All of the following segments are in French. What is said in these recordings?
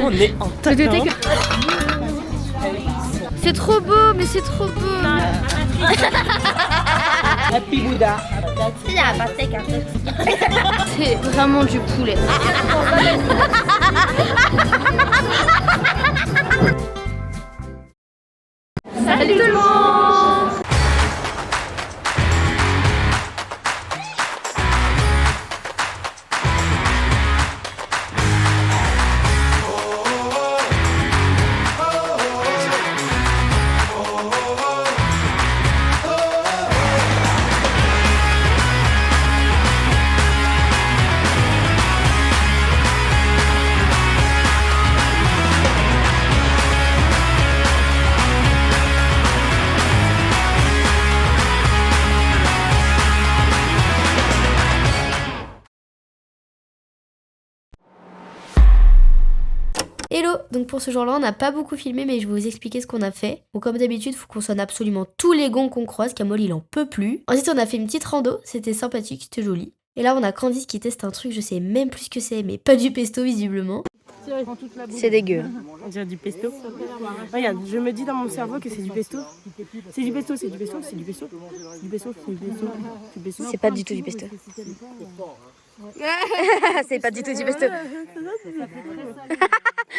On est en tatin. C'est trop beau, mais c'est trop beau. Happy Bouddha. C'est vraiment du poulet. Salut tout le monde. Hello, donc pour ce jour-là, on n'a pas beaucoup filmé, mais je vais vous expliquer ce qu'on a fait. Bon, comme d'habitude, il faut qu'on sonne absolument tous les gongs qu'on croise, Camol il en peut plus. Ensuite, on a fait une petite rando, c'était sympathique, c'était joli. Et là, on a Candice qui teste un truc, je sais même plus ce que c'est, mais pas du pesto visiblement. C'est dégueu. On dirait du pesto. Regarde, je me dis dans mon cerveau que c'est du pesto. C'est du pesto, c'est du pesto, c'est du pesto. Du pesto, c'est du pesto. Du pesto. C'est pas du tout du pesto. C'est pas du tout du pesto.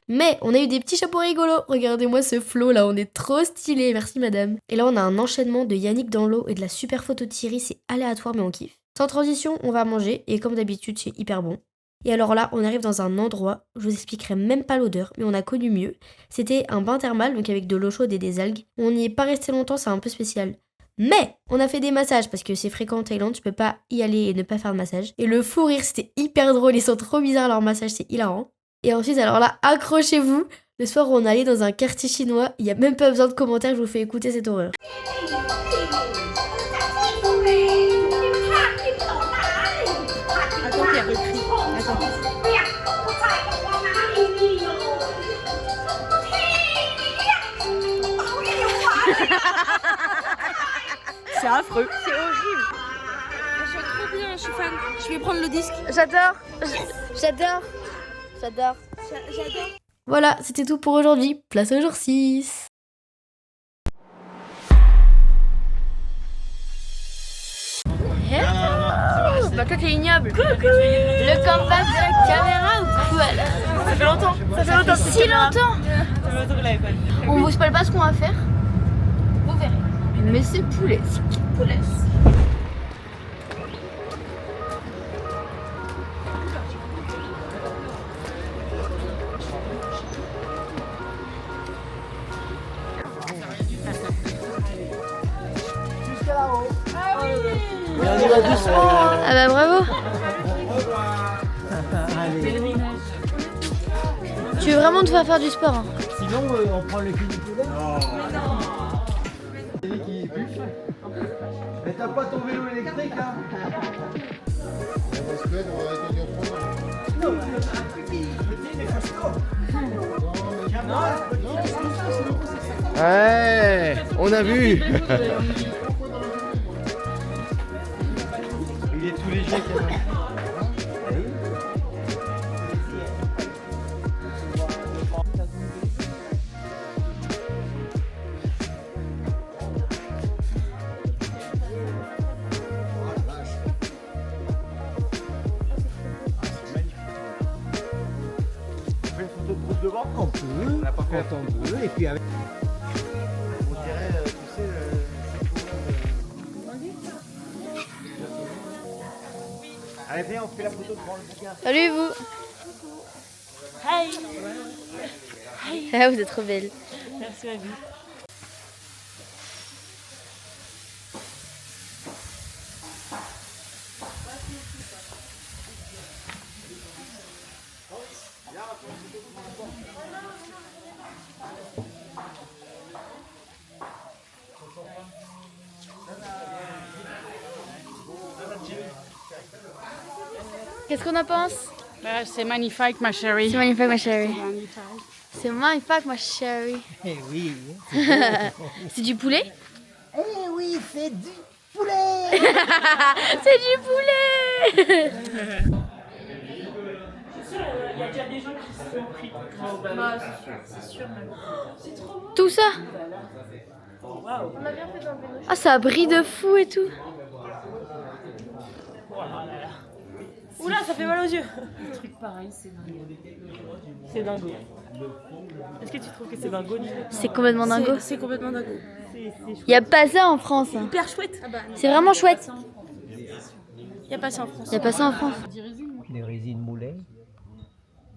Mais on a eu des petits chapeaux rigolos. Regardez-moi ce flow là, on est trop stylé. Merci madame. Et là on a un enchaînement de Yannick dans l'eau et de la super photo de Thierry. C'est aléatoire mais on kiffe. Sans transition, on va manger et comme d'habitude c'est hyper bon. Et alors là, on arrive dans un endroit, je vous expliquerai même pas l'odeur, mais on a connu mieux. C'était un bain thermal, donc avec de l'eau chaude et des algues. On n'y est pas resté longtemps, c'est un peu spécial. Mais on a fait des massages parce que c'est fréquent en Thaïlande, tu peux pas y aller et ne pas faire de massage. Et le fou rire, c'était hyper drôle, ils sont trop bizarres leurs massages, c'est hilarant. Et ensuite, alors là, accrochez-vous, le soir où on allait dans un quartier chinois, il y a même pas besoin de commentaires, je vous fais écouter cette horreur. Attends, il y a repris. Attends. C'est affreux. C'est horrible. Je suis trop bien, je suis fan. Je vais prendre le disque. J'adore. Voilà, c'était tout pour aujourd'hui. Place au jour 6. Bah toi t'es ignoble. Coucou. Le comeback de la caméra ou quoi là? Ça fait longtemps. Ça fait longtemps. Si longtemps. Ça fait longtemps que je l'avais pas vu. On vous spoil pas ce qu'on va faire. Vous verrez. Mais c'est poulet, c'est qui poulet? Ah bah bravo. Tu veux vraiment te faire du sport hein? Sinon, on prend le cul du poulet. Non. Qui buffe. Mais t'as pas ton vélo électrique, hein? Ouais, on a vu. Il est tout léger quand même. On peut, quand on veut, et puis avec... On dirait, tu sais, allez, viens, on fait la photo devant le bouquin. Salut vous. Hi. Ah vous êtes trop belle. Merci à vous. Qu'est-ce qu'on en pense? C'est magnifique, ma chérie. C'est magnifique ma chérie. Magnifique. C'est magnifique ma chérie. Eh oui. C'est du poulet? Eh oui, c'est du poulet. C'est du poulet. y a déjà des gens qui se sont pris. Bah, c'est sûr. Tout ça. Waouh. Ah, ça brille de fou et tout. Oula, ça fait mal aux yeux. Un truc pareil, c'est dingo. C'est dingo. Est-ce que tu trouves que c'est dingo? C'est complètement dingo. C'est complètement dingo. Y a pas ça en France. Hein. Hyper chouette. C'est vraiment chouette. Y a pas ça en France. Y a pas ça en France. Des résines moulées.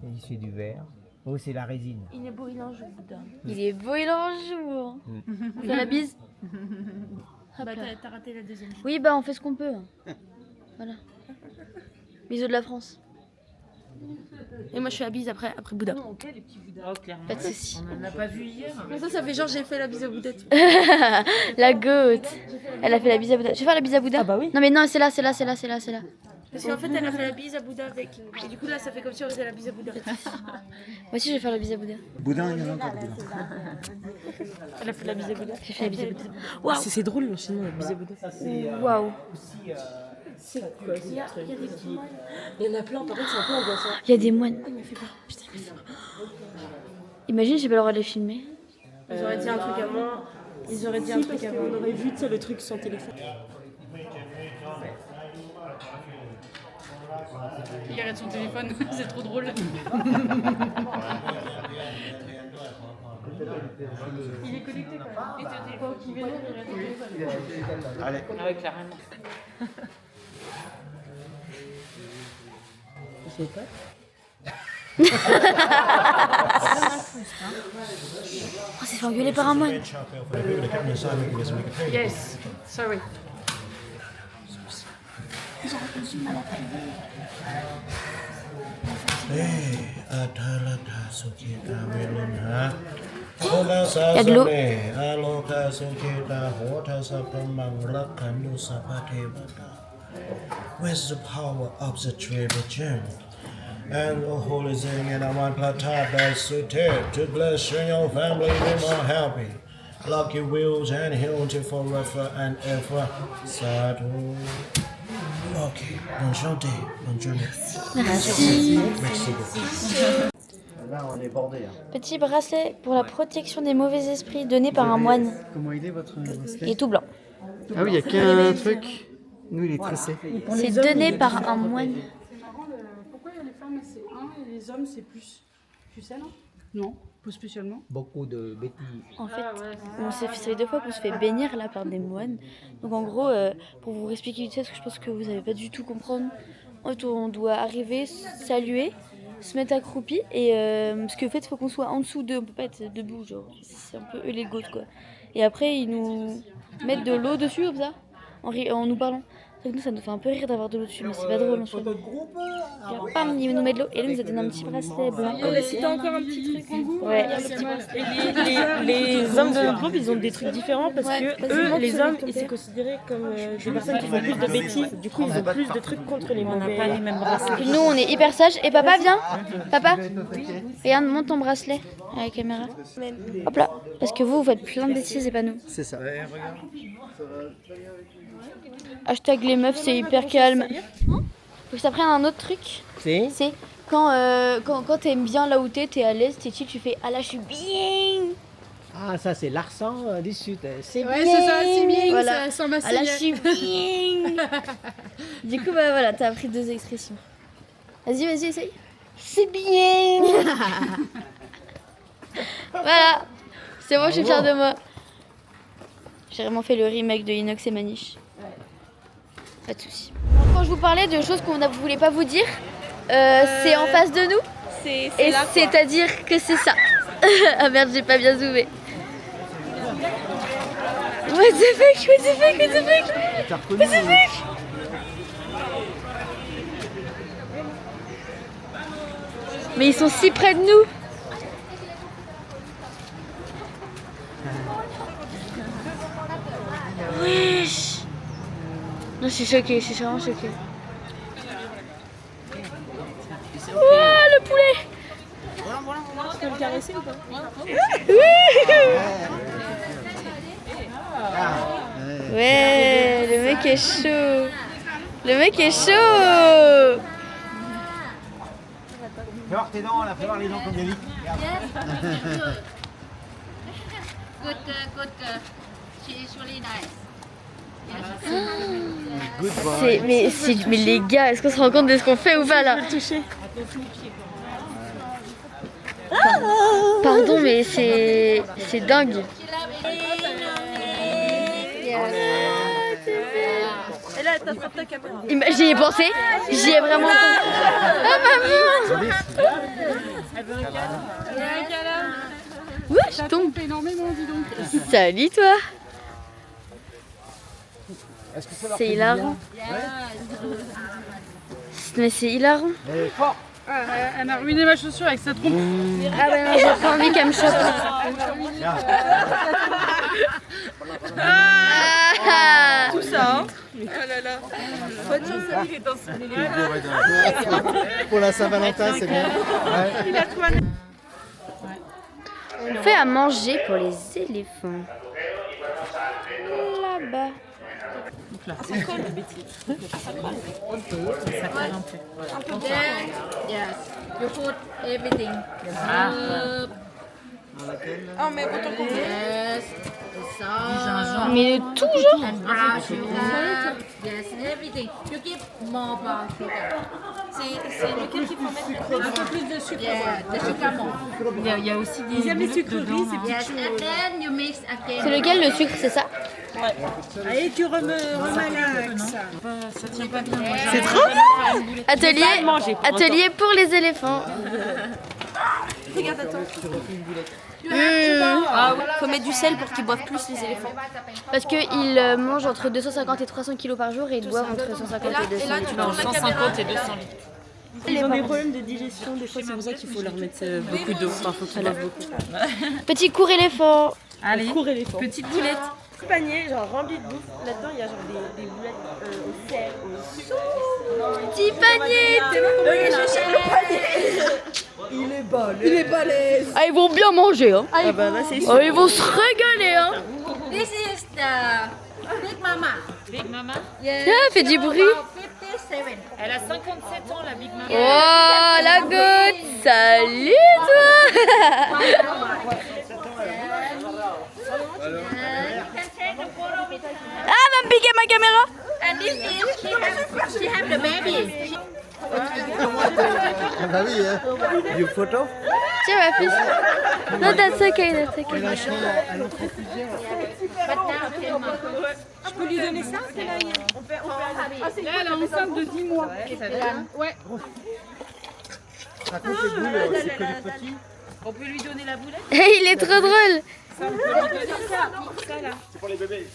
Et c'est du verre. Oh, c'est la résine. Il est beau, il en joue, Bouddha. Il est beau, il est en jour. On fait la bise. Hop Bah, là. t'as raté la deuxième. Oui, bah on fait ce qu'on peut. Voilà. Bisous de la France. Et moi je fais la bise après Bouddha. Pas de soucis. On en a pas vu hier. Ça fait genre j'ai fait la bise à Bouddha. La goat. Elle a fait la bise à Bouddha. Je vais faire la bise à Bouddha. Ah bah oui. Non mais non, c'est là. Parce qu'en fait elle a fait la bise à Bouddha avec. Et du coup là ça fait comme si on faisait la bise à Bouddha. Moi aussi je vais faire la bise à Bouddha. Boudin, il y en a encore. Elle a fait la bise à Bouddha. J'ai fait la bise à Bouddha. Waouh, c'est drôle le chinois, la bise à Bouddha. Waouh. C'est quoi ce truc? Il y en a plein, par contre c'est un peu angoissant. Il y a des moines. Imagine, j'ai pas le droit de les filmer. Ils auraient dit un truc avant. Ils auraient dit un truc avant. On aurait vu, tu sais, le truc sur téléphone. Il arrête son téléphone, c'est trop drôle. Il est connecté quand même. Et ton téléphone qui vient, il reste au téléphone. Allez. Ouais, carrément. Je sais pas. Oh, c'est fait engueuler par un moine. Yes, sorry. Il y a de l'eau. Where's the power of the triple gem? And the holy thing in a one platat that's suited to bless your family be more happy. Lucky wheels and healthy forever and ever. Sadhu. Ok, bonne journée, bonne journée. Merci. Merci beaucoup. Là, on est bordé. Hein. Petit bracelet pour la protection des mauvais esprits donné par un moine. Comment il est votre Il bracelet? est tout blanc. Ah oui, il n'y a qu'un truc. Nous, il est tressé. C'est donné par un moine. Pourquoi les femmes c'est 1 et les hommes c'est plus? Tu sais, non? Non, pas spécialement. Beaucoup de bêtises. En fait, ça fait 2 fois qu'on se fait bénir là par des moines. Donc en gros, pour vous expliquer vite fait, parce que je pense que vous n'allez pas du tout comprendre, en fait, on doit arriver, saluer, se mettre accroupi et parce qu'en fait, il faut qu'on soit en dessous d'eux, on peut pas être debout, genre c'est un peu eux les goats quoi. Et après, ils nous mettent de l'eau dessus comme ça, en nous parlant. Donc nous, ça nous fait un peu rire d'avoir de l'eau dessus, mais c'est pas drôle en soi. Et là, bam, ils nous mettent de l'eau et là, ils nous a donné un petit bracelet blanc. C'était encore un petit truc. Ouais. Et les hommes de notre groupe, ils ont des trucs différents parce que eux, les hommes, ils sont considérés comme des personnes qui font plus de bêtises. Du coup, ils ont plus de trucs contre les mauvais. On n'a pas les mêmes bracelets. Nous, on est hyper sages. Et papa, viens. Papa, regarde, monte ton bracelet à la caméra. Hop là. Parce que vous faites plein de bêtises et pas nous. C'est ça. Hashtag les meufs, c'est hyper calme. Faut que je t'apprenne un autre truc. C'est quand t'aimes bien là où t'es à l'aise, t'es chill, tu fais ah là je suis bien. Ah, ça, c'est l'accent du sud. C'est Ouais, c'est ça, c'est bien, Voilà. ça sent ma Ah là je suis bien. Du coup bah voilà, t'as appris 2 expressions. Vas-y, essaye. C'est bien. Voilà. C'est bon, je suis fière de moi. J'ai vraiment fait le remake de Inox et Maniche. Pas de soucis. Quand je vous parlais de choses qu'on ne voulait pas vous dire, c'est en face de nous. Et c'est-à-dire que c'est ça. Ah merde, j'ai pas bien zoomé. What the fuck. T'as reconnu Mais ils sont si près de nous. Wesh. Non, je suis choquée, je suis vraiment choquée. Ouah, le poulet. Tu peux le caresser ou pas? Ouais, le mec est chaud. Le mec est chaud. Fais voir tes dents, là, fais voir les dents comme Yannick. Good, good. She is really nice. Good boy. Mais les gars, est-ce qu'on se rend compte de ce qu'on fait ou pas là? Pardon, mais c'est dingue. Et là, t'as ta caméra. J'y ai pensé, j'y ai vraiment pensé. Ah maman! Ouh, je tombe. Énormément, dis donc. Salut toi. Est-ce que ça leur C'est fait du hilarant. bien? Mais c'est hilarant. Elle est forte. Ah, elle m'a ruiné ma chaussure avec sa trompe. Ah bah non, j'ai pas envie qu'elle me chope. Ah. Tout ça, hein. Oh là là. Bonne chance à lui, il est dans son élève. Pour la Saint-Valentin, c'est bien. Ouais. Il a toi. On fait à manger pour les éléphants. Là-bas. Then, yes, you put everything. Oh, mais autant qu'on Yes, the salt Mais tout genre. and brown sugar. Yes, everything. You give more brown sugar. c'est lequel qu'il faut mettre Un peu plus de sucre. Yeah, the sugar more. Il y a aussi des. Ils aiment les sucreries, c'est Yes, and then you mix again. C'est lequel le sucre, c'est ça? Allez, tu remalaxes. Ça tient pas bien. C'est trop bien. Atelier pour les éléphants. Regarde, attends. Ah Faut mettre du sel pour qu'ils boivent plus, les éléphants. Parce qu'ils mangent entre 250 et 300 kilos par jour et ils boivent entre 150 et 200 litres. Non, 150 et 200 litres. Ils ont des problèmes de digestion, des fois c'est pour ça qu'il faut leur mettre beaucoup d'eau. Enfin, faut qu'ils boivent beaucoup. Petit cours éléphant. Allez, cours éléphant. Petite boulette. Panier, genre rempli de bouffe. Là-dedans, il y a genre des boulettes au sel, au sucre. Petit panier. Il est balèze. Ah, ils vont bien manger, hein. Ah bah là, c'est Oh, ils vont se régaler, hein. This is the Big Mama. Big Mama. Yes. Ah, fait du bruit. About 57. Elle a 57 ans, la Big Mama. Oh, la goutte. Salut, toi. Ah, va me piquer ma caméra. And this is she have the baby. Bah oui, hein. You photo? Tiens, ma fille. Non, that's okay, that's okay. Elle en prend plusieurs. But now 10 months. Je peux lui donner ça? Là, elle est enceinte de 10 mois. Ouais. Par contre, les boules, c'est que les petits. On peut lui donner la boulette. Il est trop drôle. Ça, on peut lui donner ça. Ça, là. C'est pour les petits.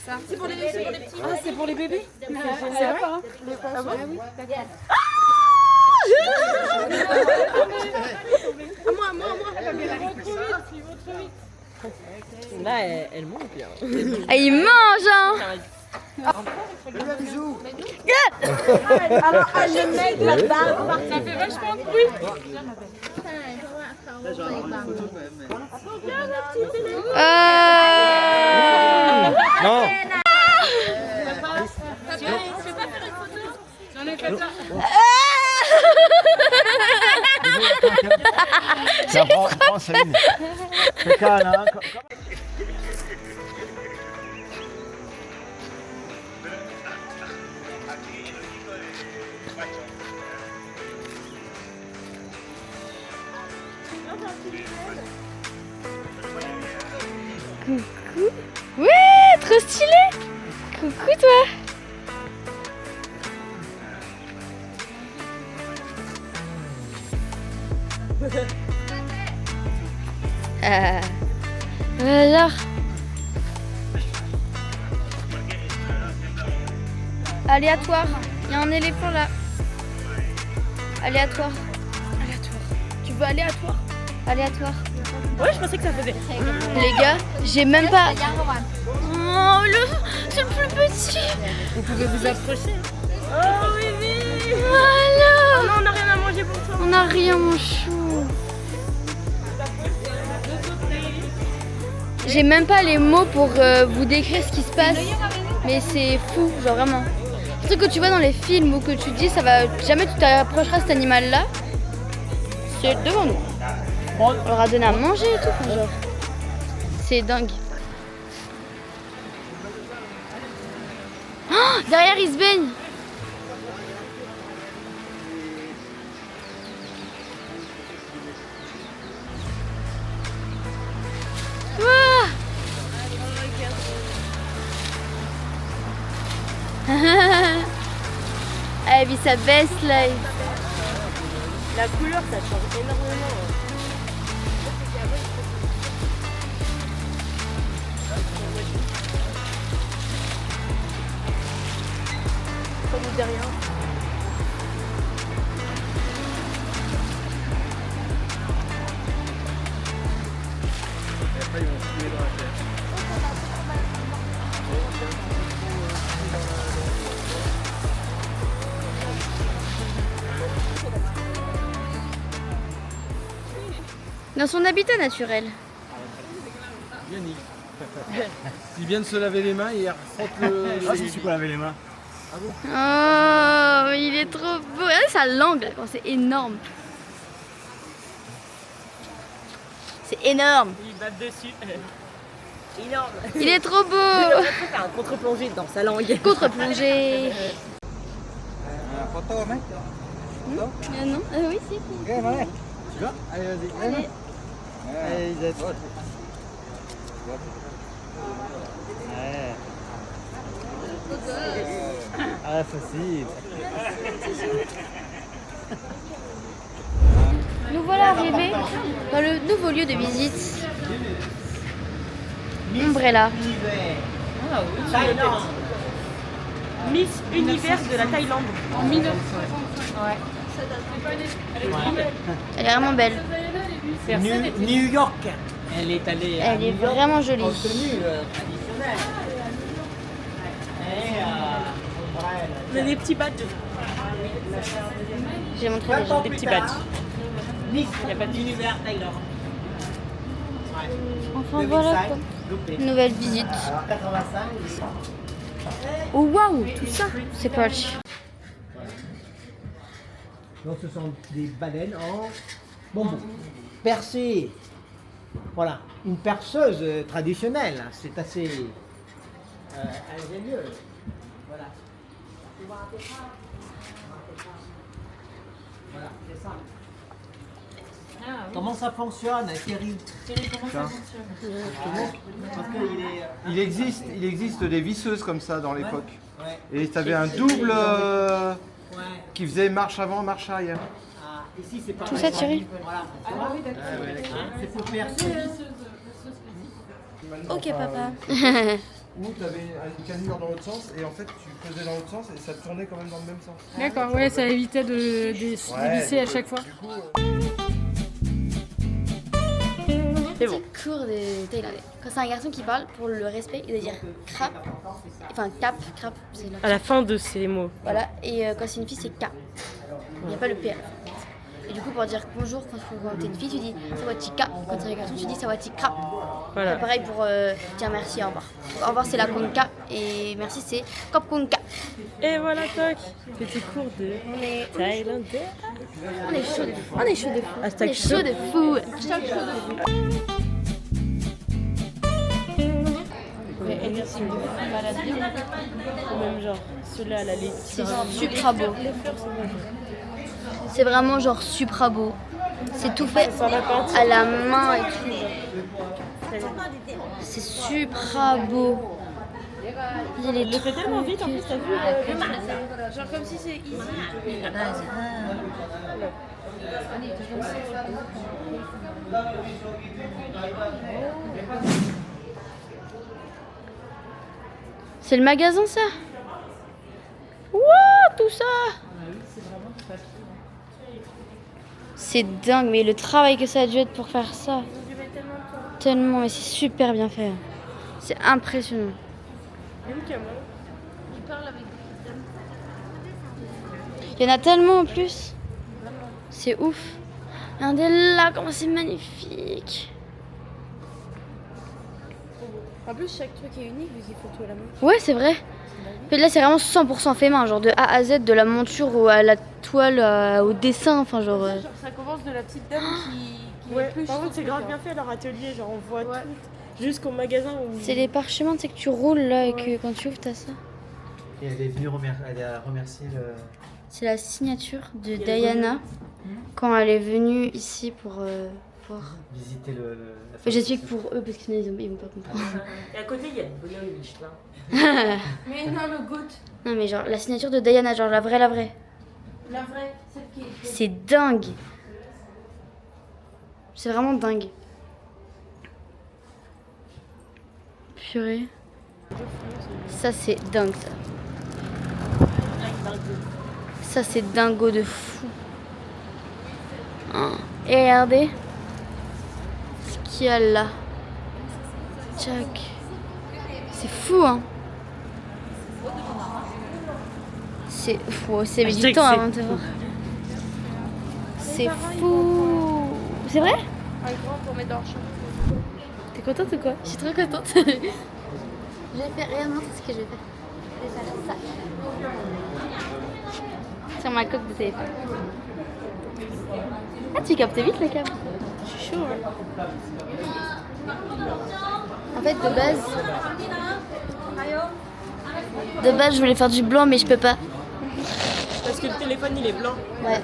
Ah, c'est pour les bébés. C'est vrai? Là, elle monte bien. Ah, il mange, hein. Fais-lui un bisou. Alors, elle le met là-bas. Ça fait vachement de bruit. Non. J'en ai fait ça. Ça prend Céline. C'est calme, hein. Coucou. Ouais, trop stylé. Coucou, toi. Alors. Aléatoire. Il y a un éléphant là. Aléatoire. Tu veux aléatoire? Aléatoire. Ouais, je pensais que ça faisait. Les gars, j'ai même pas. Oh, c'est le plus petit. Vous pouvez vous approcher. Oh oui, oui. Voilà. Oh non, on n'a rien à manger pour toi. On n'a rien, mon chou. J'ai même pas les mots pour vous décrire ce qui se passe. Mais c'est fou, genre vraiment. C'est ce que tu vois dans les films ou que tu dis, ça va jamais tu t'approcheras cet animal-là. c'est devant nous. On leur a donné à manger et tout, enfin, genre. C'est dingue. Oh, derrière, ils se baignent. Ouah. Ah, et puis ça baisse là. La couleur, ça change énormément. Ça nous dit rien. Dans son habitat naturel. Yannick. Il vient de se laver les mains et il frotte le. Ah, je suis pas lavé les mains. Oh, il est trop beau. Regardez sa langue, là, quand c'est énorme. C'est énorme. Il bat dessus. Énorme. Il est trop On beau. va faire un contre-plongée dans sa langue. Contre-plongée. Photo, mec. Non, oui, si. Ok, allez. Tu vas? Allez, vas-y. Allez. Allez, Isette. Ouais. Ah, facile. Nous voilà arrivés dans le nouveau lieu de visite. Umbrella. Miss Univers de la Thaïlande. En 1900. Ouais. Elle est vraiment belle. New York. Elle est allée à Elle est vraiment jolie. en tenue traditionnelle. Et, On a des petits badges. J'ai montré déjà. Des petits badges. Nice, il n'y a pas d'univers Thaïlande. Enfin voilà quoi. Loupé. Nouvelle visite. Alors 85. Oh waouh, tout ça. C'est Perch. Donc ce sont des baleines en bambou. Percées. Voilà, une perceuse traditionnelle. C'est assez ingénieux. Voilà. Voilà, c'est ça. Comment ça fonctionne, Thierry? Comment ça fonctionne? Parce qu'il est. Il existe des visseuses comme ça dans l'époque. Ouais. Et tu avais un double Ouais. qui faisait marche avant, marche arrière. Ah, ici c'est pas Tout ça, Thierry. Voilà. C'est pour percer. Ok papa. Ou tu avais une canure dans l'autre sens et en fait tu faisais dans l'autre sens et ça tournait quand même dans le même sens. D'accord, ouais, ça évitait de visser à chaque fois. Du coup, C'est bon. Cours de thaïlandais. Quand c'est un garçon qui parle, pour le respect, il doit dire crap. Enfin, cap, c'est là. À la fin de ces mots. Voilà, et quand c'est une fille, c'est K. Il n'y a pas le P à la fin. Et du coup, pour dire bonjour, quand t'es une fille, tu dis sawatika. Quand t'es un garçon, tu dis sawatika. Voilà. Pareil pour dire merci, au revoir. Au revoir, c'est la konka. Et merci, c'est kop konka. Et voilà, toc. Petit cours de thaïlandais. On est chaud de fou. On est chaud de fou. On Hashtag est chaud de fou. Mais énergie de maladie. Même genre, ceux-là, la liste. C'est supra beau. C'est vraiment genre supra beau. C'est tout fait à la main et tout. C'est supra beau. Il est Il le fait tellement vite en plus, t'as vu Genre comme si c'est easy. C'est le magasin ça. Wouah, tout ça. C'est dingue, mais le travail que ça a dû être pour faire ça. Tellement, mais c'est super bien fait. C'est impressionnant. Il y en a tellement en plus. C'est ouf. Regardez là, comment c'est magnifique. En plus, chaque truc est unique vu qu'ils font tout à la main. Ouais, c'est vrai. Mais là, c'est vraiment 100% fait main, genre de A à Z, de la monture à la toile au dessin, enfin genre. Ça commence de la petite dame qui Ouais, épluche par son contre, c'est truc, grave là. bien fait leur atelier, genre on voit tout jusqu'au magasin où. C'est les parchemins, tu sais, que tu roules là et que quand tu ouvres, t'as ça. Et elle est venue elle a remercié le. C'est la signature de Diana quand elle est venue ici pour voir. Visiter la J'explique pour eux parce que sinon ils vont pas comprendre. Et à côté, il y a le bonhomme Michelin. Mais non, le goût. Non mais genre la signature de Diana, genre la vraie. La vraie, celle qui est. C'est dingue. C'est vraiment dingue. Purée. Ça c'est dingue ça. Ça c'est dingo de fou. Hein. Et regardez ce qu'il y a là. Tchac. C'est fou hein. C'est fou, c'est mis du temps avant de te voir. C'est fou. C'est vrai? Un grand pour mettre dans le champ. T'es contente ou quoi? Je suis trop contente. Je vais faire rien d'autre ce que je vais faire. Déjà ça. Sur ma coque de téléphone. Ah tu captes vite la cam. Je suis chaud hein. En fait de base je voulais faire du blanc mais je peux pas. Parce que le téléphone il est blanc. Ouais.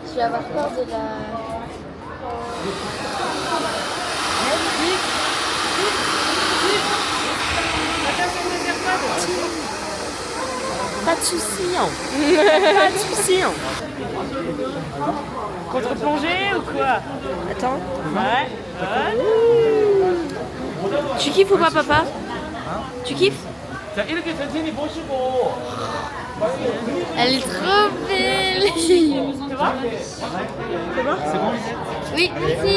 Je vais avoir peur de la... Pas de soucis, hein. Pas de soucis, hein. Contre-plongée ou quoi? Attends. Ouais. Tu kiffes ou pas papa? Tu kiffes? Elle est trop belle. C'est bon? C'est bon? C'est bon? Oui, merci.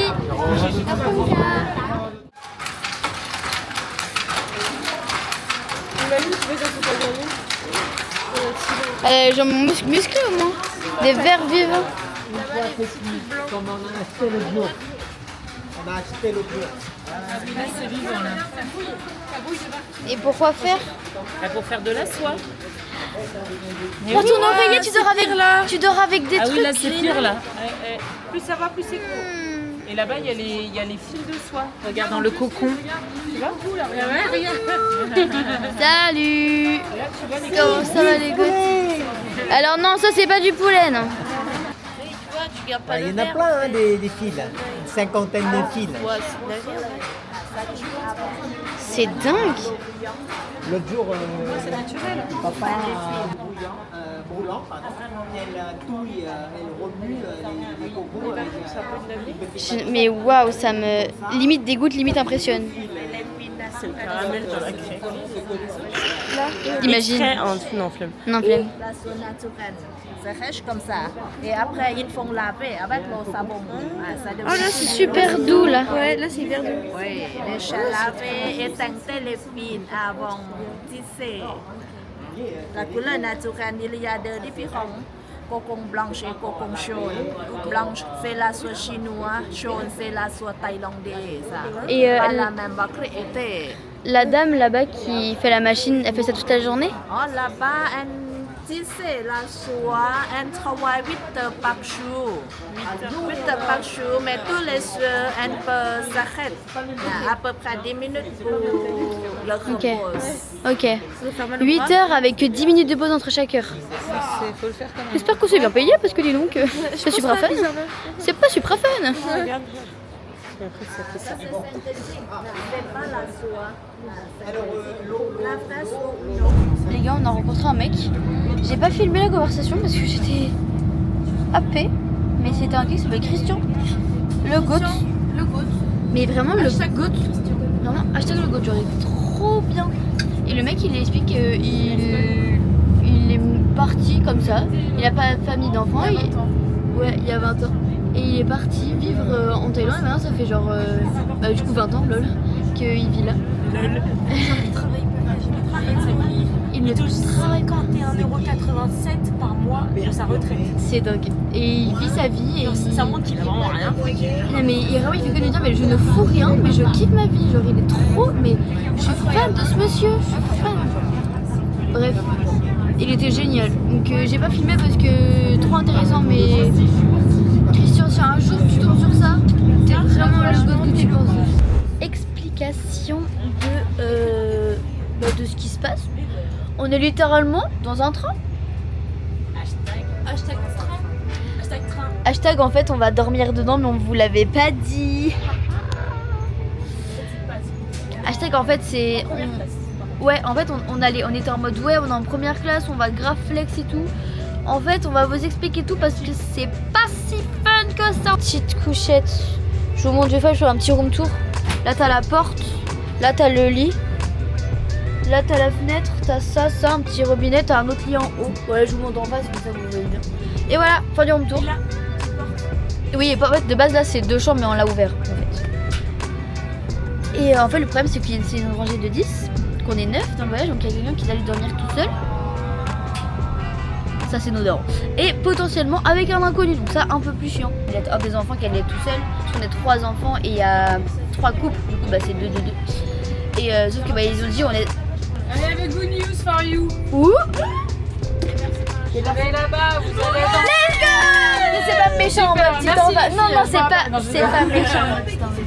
Imagine tu fais ça toute la journée. Genre mon musclé au moins. Des vers vivants. Comme on a acheté le jour. On a acheté le jour. Et pourquoi faire? Pour faire de la soie. Pour ton oreiller, tu dors avec des Ah trucs. oui, là c'est pire là. Plus ça va, plus c'est court. Et là-bas, il y a les fils de soie. Regarde dans le cocon. Tu vois? Salut. Comment ça va les gosses? Alors non, ça c'est pas du poulet, non. Tu gardes pas Il y le en a verre. plein hein, des fils. Une cinquantaine de fils. Ouais, c'est de la viande. C'est dingue. L'autre jour, papa brûlant, pardon, elle touille, elle remue les cocos avec Mais waouh, ça me limite dégoûte, limite impressionne. C'est le caramel dans la craie. Imagine. Non, flemme. Non, flemme. La soie naturelle. C'est rêche comme ça. Et après, ils font laver avec le savon. Ça devient... Oh là, c'est super doux là. Ouais, là c'est hyper doux. Oui, les chats lavés et teinter les fils avant tisser. La couleur naturelle, il y a deux différents. Cocon blanche et cocon jaune. Blanche, c'est la soie chinoise. Jaune, c'est la soie thaïlandaise. Et Pas la même variété. la dame là-bas qui fait la machine, elle fait ça toute la journée? Oh, là-bas, elle tisse la soie, elle travaille 8 heures par jour. 8 heures par jour, mais tous les soirs, elle peut s'arrêter. À peu près 10 minutes pour le repos. Ok. 8 heures avec que 10 minutes de pause entre chaque heure. J'espère que c'est bien payé parce que dis donc, c'est super fun. C'est pas super fun. Regarde. C'est pas la soie. La fraise, non. Les gars, on a rencontré un mec. J'ai pas filmé la conversation parce que j'étais happée. Mais c'était un gars qui s'appelle Christian. Le goat. Mais vraiment le goat. Vraiment, hashtag le goat, genre il est trop bien. Et le mec il explique qu'il il est parti comme ça. Il a pas de famille d'enfants. Ouais, il y a 20 ans. Et il est parti vivre en Thaïlande et maintenant ça fait genre du coup 20 ans lol qu'il vit là. Lol. Il ne travaille pas. 41,87 € par mois de sa retraite. C'est dingue. Et il vit sa vie et Ça montre qu'il a vraiment rien. non mais il fait que nous dire mais je ne fous rien mais je kiffe ma vie. Genre il est trop mais je suis fan de ce monsieur. Je suis fan. Bref. Il était génial. Donc j'ai pas filmé parce que trop intéressant mais Christian si un jour tu tombes sur ça, t'es vraiment le god que tu penses. Explication de ce qui se passe. On est littéralement dans un train. Hashtag train. Hashtag train. Hashtag en fait on va dormir dedans mais on vous l'avait pas dit. Hashtag en fait c'est... Ouais en fait on était en mode ouais on est en première classe, on va grave flex et tout. En fait on va vous expliquer tout parce que c'est pas si fun que ça. Petite couchette. Je vous montre, je vais faire un petit room tour. Là t'as la porte, là t'as le lit. Là t'as la fenêtre, t'as ça, un petit robinet, t'as un autre lit en haut. Voilà, je vous montre en face, comme ça vous voyez bien. Et voilà, fin du room tour. Oui, en fait de base là c'est 2 chambres mais on l'a ouvert en fait. Et en fait le problème c'est que c'est une rangée de 10, qu'on est 9 dans le voyage, donc il y a quelqu'un qui allait dormir tout seul. Ça c'est nos darons. Et potentiellement avec un inconnu, donc ça un peu plus chiant. Il y a des enfants qui allaient tout seul, parce qu'on est 3 enfants et il y a 3 couples, du coup bah c'est 2. Et sauf que bah ils ont dit on est... I have a good news for you. Ouh. Allez là-bas, vous allez dans... Let's go. Mais c'est pas méchant en mode petit enfant. Non, c'est pas méchant en mode petit enfant.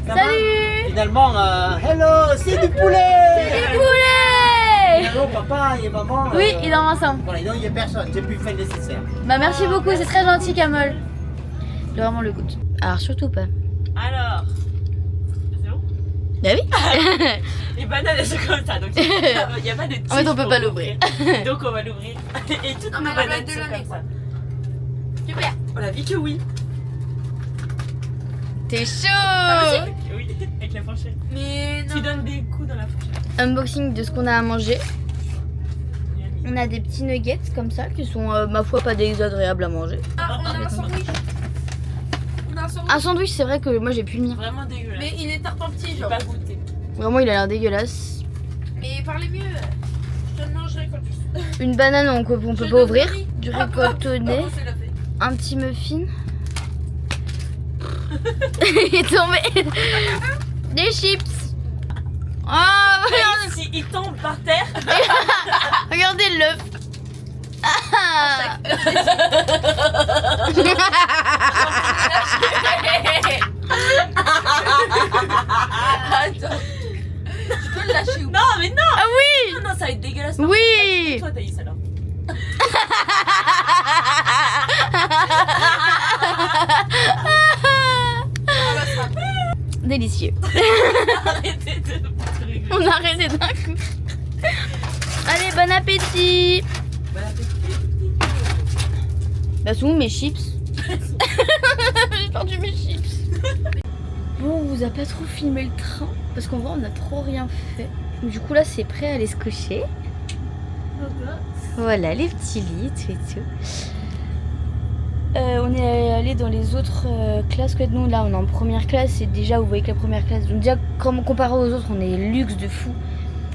Salut. Finalement, hello, c'est du poulet. Du poulet. Hello, papa et maman. Oui, ils dorment ensemble. Voilà, donc il n'y a personne, j'ai pu faire le nécessaire. Bah merci beaucoup, c'est très gentil Kamol. Il a vraiment le goût. Alors surtout pas. Alors. C'est bon? Bah oui. Les bananes elles sont comme ça, donc il n'y a pas de tige. En fait on peut pas l'ouvrir. Donc on va l'ouvrir. Et toutes nos bananes sont comme ça. Super. On a vu que oui. T'es chaud. Oui, avec la fourchette. Mais non. Tu donnes des coups dans la fourchette. Unboxing de ce qu'on a à manger. On a des petits nuggets comme ça qui sont ma foi pas désagréables à manger. Ah, on a un sandwich. On a un sandwich. Un sandwich c'est vrai que moi j'ai pu le mien. Vraiment dégueulasse. Mais il est tarte en petit, J'ai genre. pas goûté. Vraiment il a l'air dégueulasse. Mais parlez mieux. Je te le mangerai quand tu... Une banane on peut pas ouvrir. Du riz cotonné. c'est la fête. Un petit muffin. Il est tombé. Des chips. Oh, regardez, Si il tombe par terre. regardez l'œuf. Ah. Attends. Tu peux le lâcher ou pas? Non, mais non. Ah oui. Non, ça va être dégueulasse. par Oui. contre. Toi, t'as eu ça là. Délicieux. Arrêtez de rigoler. On a arrêté d'un coup. Allez, bon appétit. Bon appétit. Bah, sont où mes chips? J'ai perdu mes chips. Bon, on vous a pas trop filmé le train parce qu'en vrai, on a trop rien fait. Du coup, là, c'est prêt à aller se coucher. Voilà, les petits lits, tout et tout. On est allé dans les autres classes que nous. Là, on est en première classe et déjà, vous voyez que la première classe. Donc, déjà, comme comparé aux autres, on est luxe de fou.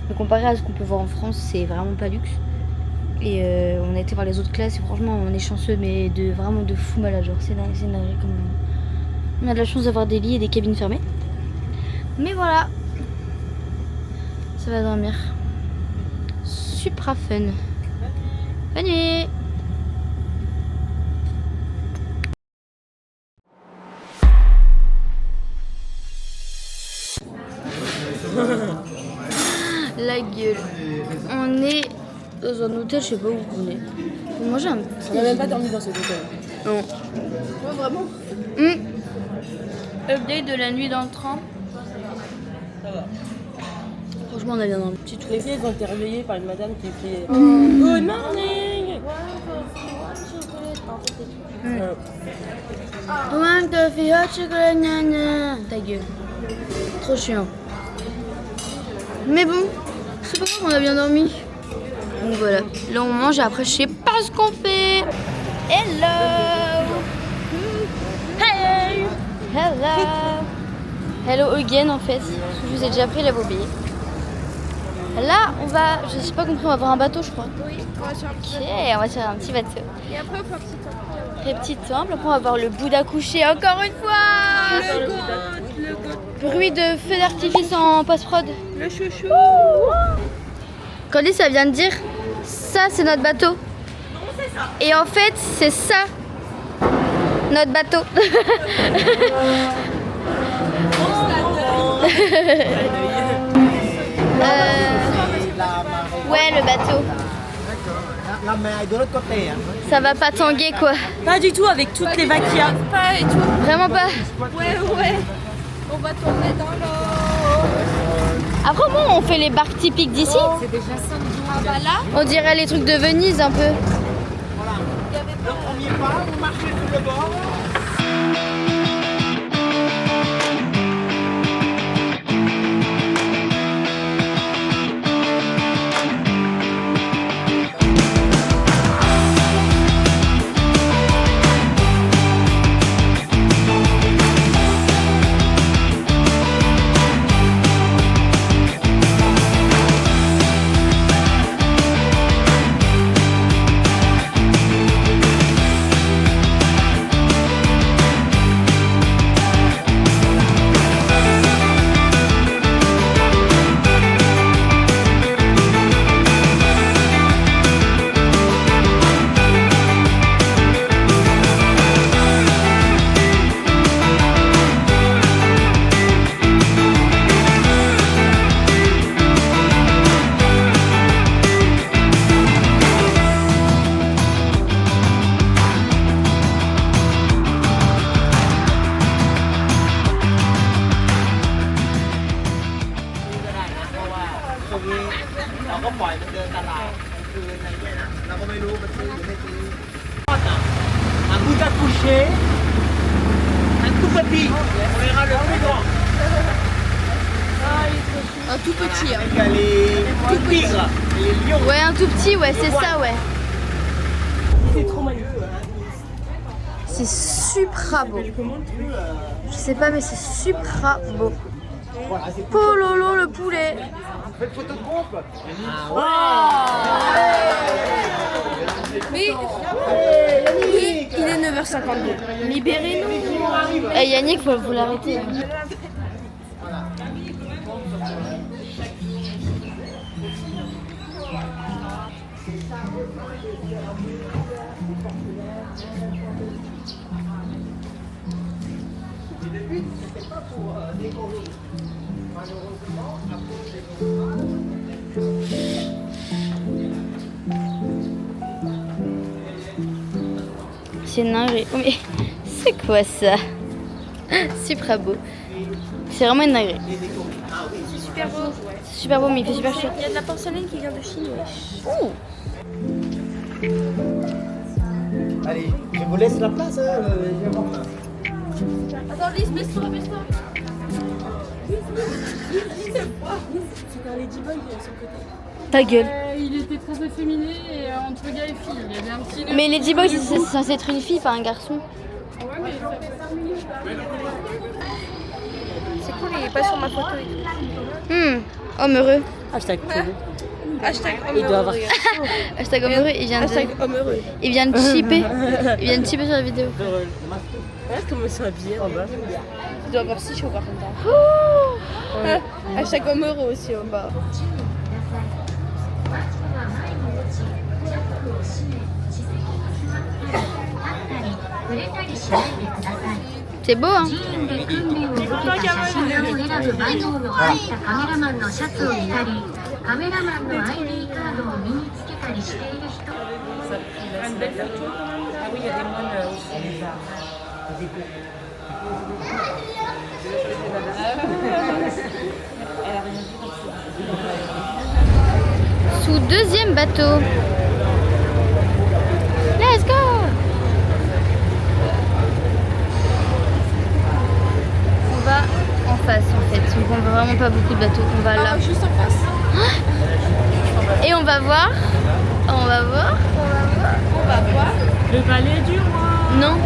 Mais comparé à ce qu'on peut voir en France, c'est vraiment pas luxe. Et on a été voir les autres classes et franchement, on est chanceux, mais vraiment de fou malade. Genre, c'est dingue, comme on a de la chance d'avoir des lits et des cabines fermées. Mais voilà, ça va dormir. Supra fun. Bonne nuit. La gueule. On est dans un hôtel, je sais pas où on est. On mange un petit. On n'a même pas dormi dans cet hôtel. Non. Ouais, vraiment. Update de la nuit dans le train. Ça va. Franchement, on a bien dormi. Les filles, elles ont été réveillées par une madame qui fait Good morning. One coffee, hot chocolate, nana. Ta gueule. Trop chiant. Mais bon, c'est pas grave, on a bien dormi. Donc voilà. Là, on mange et après, je sais pas ce qu'on fait. Hello. Hello. Hello again en fait. Je vous ai déjà pris la bobille. Là, on va, je sais pas compris, on va voir un bateau, je crois. Oui, on va sur un petit Ok, on va faire un petit bateau. Et après, on fait un petit temple. Très petit temple. Après, on va voir le Bouddha couché encore une fois. Le goût, Bruit de feu d'artifice en post-prod. le chouchou. Candice, ça vient de dire, ça c'est notre bateau. Et en fait, c'est ça, notre bateau. Ouais, le bateau. La mer est de l'autre côté. Hein. Ça va pas tanguer quoi. Pas du tout avec toutes les vagues qu'il y a. Pas et tout. Vraiment pas. Ouais. On va tourner dans l'eau. Après, bon, on fait les barques typiques d'ici. Ah bah là, On dirait les trucs de Venise un peu. Le premier pas, vous marchez sur le bord. Un Bouddha couché, un tout petit, on verra le plus grand. un tout petit. Hein. Il y a les tigres, les lions. Ouais, un tout petit, ouais, c'est ça, ouais. C'est trop magnifique. C'est super beau. Je sais pas, mais c'est super beau. Pololo le poulet. Faites photo de groupe. Mais il est 9h52. Libérez-nous. Eh Yannick, faut l'arrêter. C'est dingue. Mais c'est quoi ça? Super beau. C'est vraiment une dinguerie. C'est super beau. C'est super beau, mais il fait super chaud. Il y a de la porcelaine qui vient de Chine. Ouh. Allez, je vous laisse la place. Je vais voir là. Attends, Lise, baisse-toi. C'était un Ladyboy sur le côté. Ta gueule. Il était très efféminé et entre gars et filles. Il y avait un petit nœud. Mais Ladyboy, c'est censé être une fille, pas un garçon. Ouais, mais ça fait 5 minutes. C'est cool, il est pas sur ma photo et tout. Homme heureux. Hashtag Hashtag homme Il doit avoir. Hashtag homme heureux, il vient de... Hashtag homme heureux. Il vient de chipper. Il vient de chipper sur la vidéo. Regarde comment ils sont habillés en bas. Il doit avoir si chaud par contre. Ouais. Hashtag homme heureux aussi au bas. C'est beau, hein? Sous deuxième bateau. Let's go! On va en face en fait. Donc on voit vraiment pas beaucoup de bateaux. On va là. Juste en face. Et on va voir. On va voir. Le palais du roi. Non.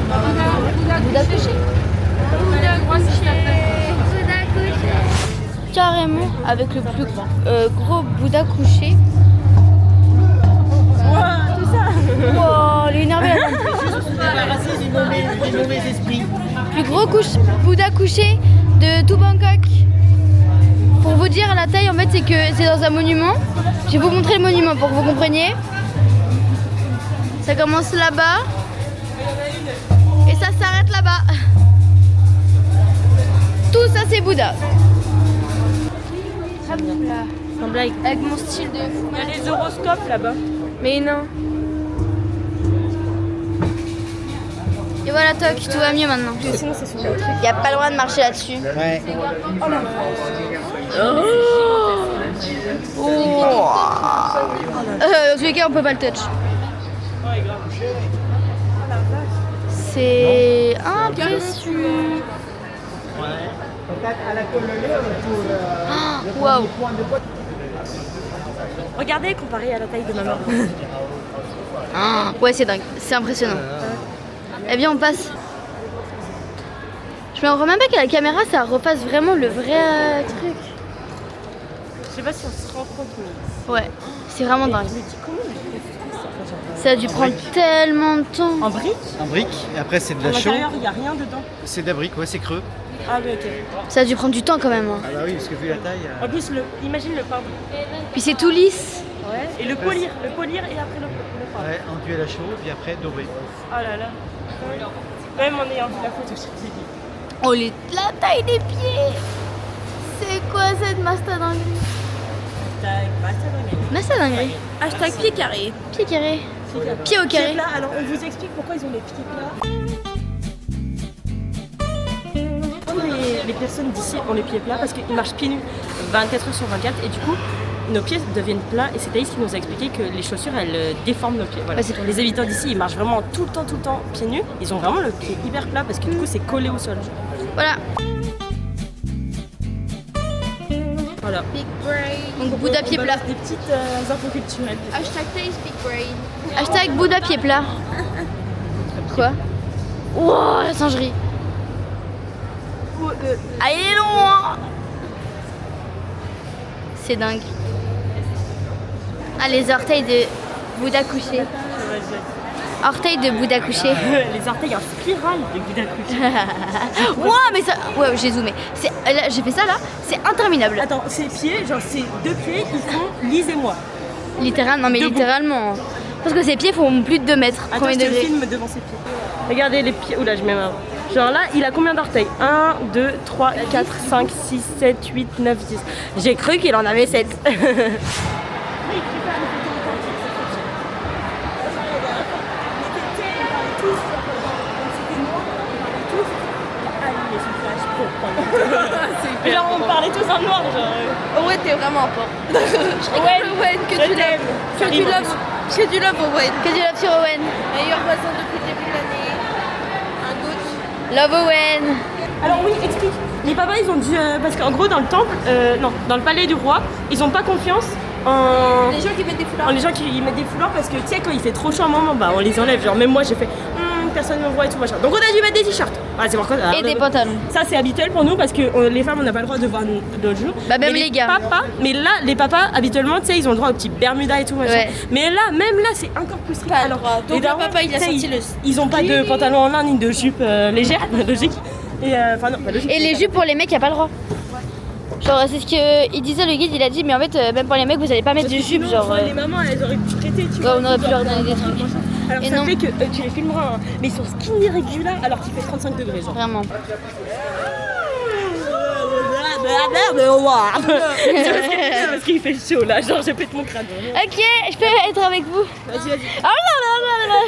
Bouddha Bouddha couché. Carrément, avec le plus gros Bouddha couché. Tout ça. Wow, il est énervé là. Débarrasser du mauvais esprit. Plus gros Bouddha couché de tout Bangkok. Pour vous dire la taille, en fait, c'est que c'est dans un monument. Je vais vous montrer le monument pour que vous compreniez. Ça commence là-bas et ça s'arrête là-bas. Tout ça, c'est Bouddha. Sans blague. Avec mon style de fou. Il y a les horoscopes là-bas. Mais non. Et voilà, toc, tout va mieux maintenant. Sinon, c'est sur le truc. Il n'y a pas le droit de marcher là-dessus. Ouais. Dans tous les cas, on peut pas le touch. C'est impressionnant. Ouais. Peut-être à la colonne pour Waouh. point de poids. Regardez comparé à la taille de ma main. Ouais, c'est dingue. C'est impressionnant. Eh bien, on passe. Je me rends même pas qu'à la caméra, ça repasse vraiment le vrai truc. Je sais pas si on se rend compte, mais. Ouais, c'est vraiment dingue. Je me dis comment on a fait ça. Ça a dû prendre tellement de temps. En briques. Un brique, et après c'est de À la chaux. l'intérieur, il n'y a rien dedans. C'est de la brique, ouais, c'est creux. Ah, mais ok. Ça a dû prendre du temps quand même. Hein. Ah bah oui, parce que vu la taille. En plus, imagine le peindre. Puis c'est tout lisse. Ouais. Et le polir et après le peindre. Ouais, enduit à la chaux, puis après doré. Oh là là. Même en ayant vu la photo, je te dis. Oh, la taille des pieds. C'est quoi cette masta dinguerie? Masta dinguerie. Hashtag pied carré. Pied carré. Pied au carré. Pieds plats. Alors, on vous explique pourquoi ils ont les pieds plats. Les personnes d'ici ont les pieds plats parce qu'ils marchent pieds nus 24 heures sur 24 et du coup nos pieds deviennent plats et c'est Thaïs qui nous a expliqué que les chaussures elles déforment nos pieds. Voilà. Ouais, c'est tout. Les habitants d'ici ils marchent vraiment tout le temps pieds nus. Ils ont vraiment le pied hyper plat parce que du coup c'est collé au sol. Voilà. Voilà. Big brain. Donc Bouddha pied plat. Des petites infos culturelles. Hashtag taste big brain. Hashtag Bouddha pied plat. Quoi? Wow, la singerie. Ah, il est loin. C'est dingue. Ah, les orteils de Bouddha couché. Orteils de Bouddha couché. Les orteils en spirale de Bouddha couché. Wow, mais ça. Ouais, j'ai zoomé. Là, j'ai fait ça là, c'est interminable. Attends, ces pieds, genre ces deux pieds, ils font lisez-moi. Littéralement, mais Debout. littéralement. Parce que ses pieds font plus de 2 mètres. Attends, Premier je te degré. filme devant ses pieds. Regardez les pieds. Oula, je mets ma main. Genre là, il a combien d'orteils? 1, 2, 3, 4, 5, 6, 7, 8, 9, 10. J'ai cru qu'il en avait 7. Genre on parlait tous en noir, genre. Owen, t'es vraiment fort. Owen, que tu l'aimes. Que du love. Que du love, Owen. Que du love sur Owen. Meilleur voisin depuis le début de l'année. Un goût. Love Owen. Alors oui, explique. Les papas, ils ont dû... parce qu'en gros, dans le temple, non, dans le palais du roi, ils ont pas confiance en... Les gens qui mettent des foulards. en les gens qui mettent des foulards parce que, tu sais, quand il fait trop chaud à un moment, bah on les enlève. Genre même moi, j'ai fait... personne ne me voit et tout machin. Donc on a dû mettre des t-shirts. Ah, c'est pourquoi. Et des pantalons. Ça c'est habituel pour nous parce que les femmes on n'a pas le droit de voir d'autres jours. Bah, même Mais les gars. Papas, mais là les papas habituellement tu sais ils ont le droit aux petits bermudas et tout machin. Ouais. Mais là même là c'est encore plus strict. Pas le droit. Donc les le darons, papa, il a tu sais, sorti ils ont pas de pantalon en lin ni de jupe légère, logique. Et enfin non, pas logique. Et les jupes pour les mecs, y a pas le droit. Genre, c'est ce qu'il disait, le guide, il a dit, mais en fait, même pour les mecs, vous allez pas mettre de jupe. Genre, Les mamans elles auraient pu traiter, tu ouais, vois. on aurait pu leur donner des trucs. Alors Et ça non. fait que tu les filmeras, hein, mais ils sont skinny réguliers alors qu'il fait 35 degrés genre. Vraiment. C'est parce qu'il fait chaud là, genre je pète mon crâne. Ok, je peux être avec vous. Vas-y, vas-y. Ah là là là là.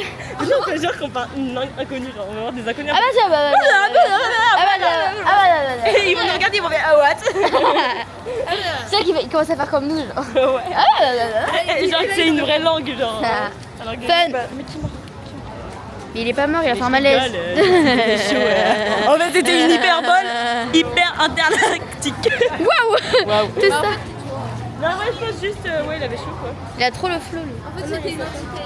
Genre, on fait genre qu'on parle une langue inconnue, genre on va avoir des inconnus. Ah bah ça va. Et ils vont nous regarder, ils vont faire ah what. C'est ça qu'il commence à faire comme nous, genre. Ouais. Et genre c'est une vraie langue, genre. Ah. Alors que- Fun. Mais qui mord? Mais il est pas mort, il a fait un malaise. C'était chaud, ouais. En fait c'était une hyperbole hyper interlactique. Waouh. Waouh. Tout ça. Non ouais je pense juste, ouais il avait chaud quoi. Il a trop le flow, lui. En fait, c'était une entité.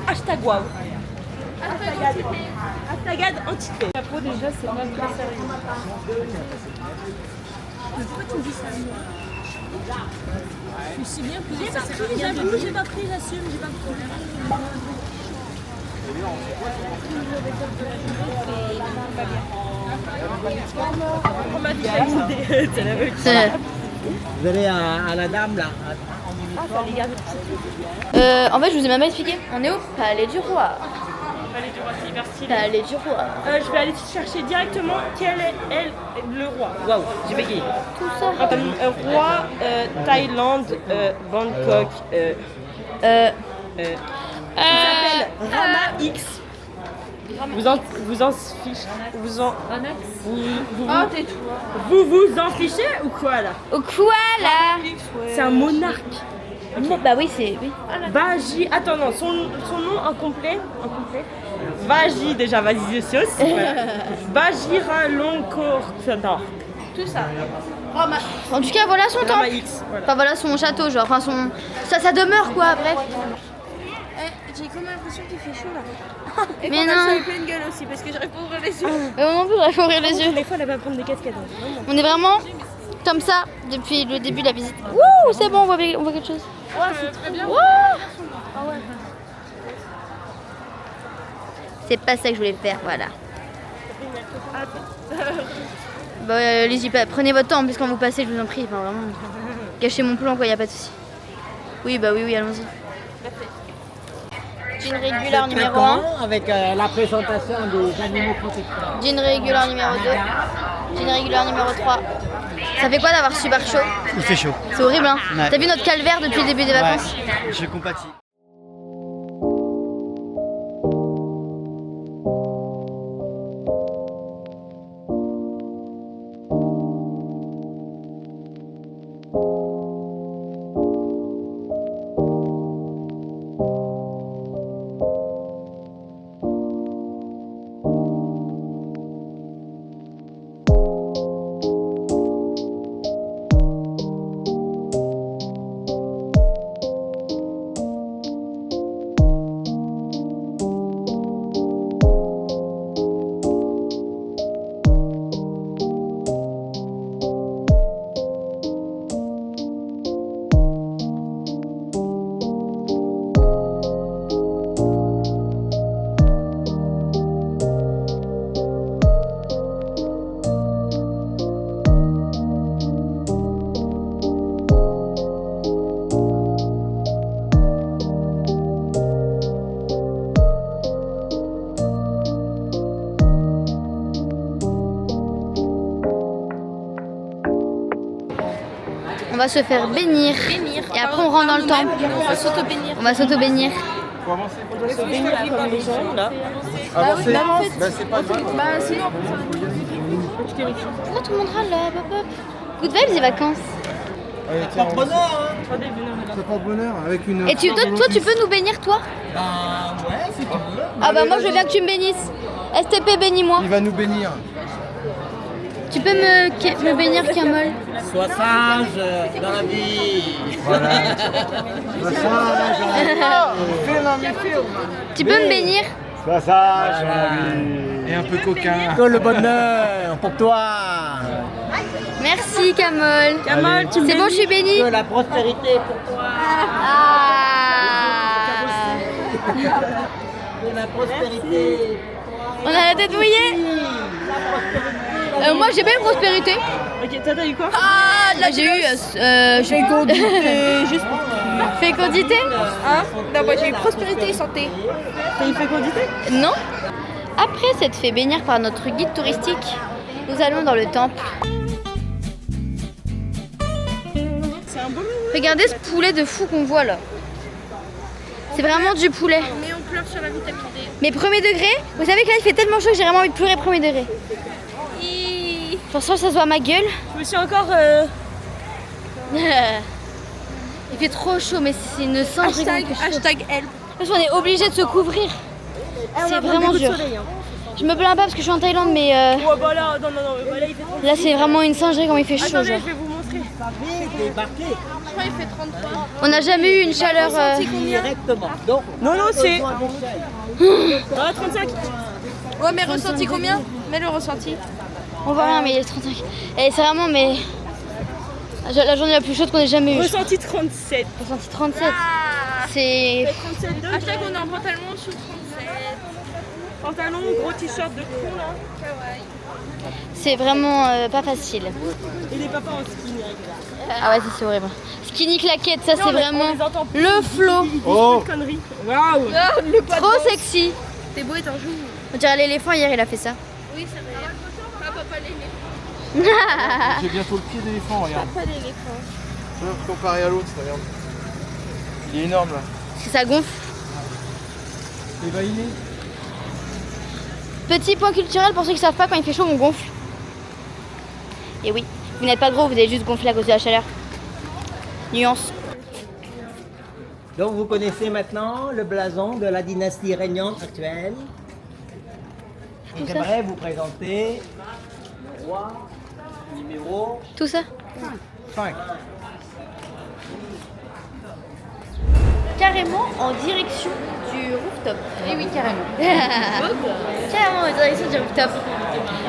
Hashtag waouh. Astagad Antipé. La peau déjà c'est pas très sérieux. Pourquoi tu me dis ça? Je suis bien plus ça. J'avoue, j'ai pas pris, j'assume, j'ai pas de problème. On m'a vitamine D. Vous allez à la dame là. En fait, je vous ai même pas expliqué. On est au Palais du Roi. Palais du Roi, c'est hyper stylé. Palais du Roi. Je vais aller chercher directement quel est le roi. Waouh, j'ai bégayé. Tout ça. Roi, Thaïlande, Bangkok. Il s'appelle Rama X. Vous en fichez. Vous en fichez ou quoi là? Au quoi là? C'est un monarque. Bah oui, c'est. Oui. Vaji. Attends, non, son nom en complet. Vaji, déjà, Vasisios. Vajiralongkorn. Tout ça. En tout cas, voilà son temple. Rama X. Voilà. Enfin, voilà son château, genre. Enfin, son. Ça demeure quoi, bref. J'ai comme l'impression qu'il fait chaud là. Et mais non. J'ai pleine gueule aussi parce que j'arrive pas à ouvrir les yeux. Moi non plus, j'arrive pas à ouvrir les yeux. Des fois, elle va prendre des casquettes. Vraiment. On est vraiment comme ça depuis le début de la visite. Wouh, c'est bon, on voit quelque chose. Ouais, c'est très bien. C'est pas ça que je voulais faire, voilà. Bah, allez-y, prenez votre temps, puisqu'on vous passez, je vous en prie. Enfin, vraiment, gâchez mon plan, quoi, y a pas de souci. Oui, bah oui, allons-y. Jean régular numéro 1. Avec la présentation des animaux protecteurs. Jean régular numéro 2. Jean régular numéro 3. Ça fait quoi d'avoir super chaud? Il fait chaud. C'est horrible, hein? Ouais. T'as vu notre calvaire depuis le début des vacances? Ouais, je compatis. On va se faire bénir. Et après on rentre dans le temple. On va s'auto-bénir. On va s'auto-bénir. On doit se bénir comme les gens là. Avancer. Bah, c'est pas grave. Bah sinon, Pourquoi tout le monde râle là? Hop, hop. Good vibes les vacances. Allez, tiens, on va- C'est pas bonheur avec une. Et toi tu peux nous bénir toi? Bah ouais, si tu veux. Ah bah moi je veux bien que tu me bénisses. STP bénis-moi. Il va nous bénir. Tu peux me bénir Kamol? Sois sage dans la vie. Voilà. Sois sage dans la vie. Tu peux me bénir? Sois sage dans la vie. Et un peu coquin. Que le bonheur pour toi. Merci Kamol. Kamol, tu me C'est bon, je suis bénie. Que la prospérité pour toi. Ah. Que la prospérité. On a la tête mouillée. Moi j'ai bien une prospérité. Ok, t'as eu quoi? Ah, là j'ai eu fécondité. Juste fécondité. hein? Non, moi j'ai eu prospérité et santé. T'as eu fécondité? Non. Après s'être fait bénir par notre guide touristique, nous allons dans le temple. C'est un beau menu. Regardez ce poulet de fou qu'on voit là. C'est vraiment du poulet. Mais on pleure sur la vitamine D. Mais premier degré, vous savez que là il fait tellement chaud que j'ai vraiment envie de pleurer premier degré. Genre ça se voit à ma gueule. Je me suis encore. Il fait trop chaud, mais c'est une singerie. Hashtag help. Parce qu'on est obligé de se couvrir. C'est vraiment dur. Je me plains pas parce que je suis en Thaïlande, mais Oh bah là, non, bah là il fait trop. là c'est vraiment une singerie quand il fait chaud. Attendez, Genre. je vais vous montrer. Débarquer. crois qu'il fait 33. On n'a jamais eu une chaleur. Directement. Donc, Non, c'est. Ah, 35. Ouais, mais ressenti combien? Mets le ressenti. On voit rien, mais il est 35. Et c'est vraiment, mais. La journée la plus chaude qu'on ait jamais eue. Ressenti 37. Ressenti 37. C'est. 37 degrés. Hashtag on est en pantalon sous 37. Pantalon, gros t-shirt de con là. C'est vraiment pas facile. Et les papas en skinny avec Ah ouais, ça c'est horrible. Skinny claquette, ça c'est on les vraiment entend plus. le flow. Oh conneries. Waouh. Trop sexy. T'es beau et t'en joues. On dirait l'éléphant hier, il a fait ça. Oui, c'est vrai. Papa l'éléphant. J'ai bientôt le pied d'éléphant, regarde. Papa l'éléphant. Comparé à l'autre, regarde. Il est énorme là. Ça gonfle. Il va inné. Petit point culturel pour ceux qui savent pas, quand il fait chaud, on gonfle. Et oui, vous n'êtes pas gros, vous avez juste gonflé à cause de la chaleur. Nuance. donc vous connaissez maintenant le blason de la dynastie régnante actuelle. Et Tout ça. j'aimerais vous présenter le roi numéro Tout ça 5. Carrément en direction du rooftop. Et oui, carrément. Carrément en direction du rooftop.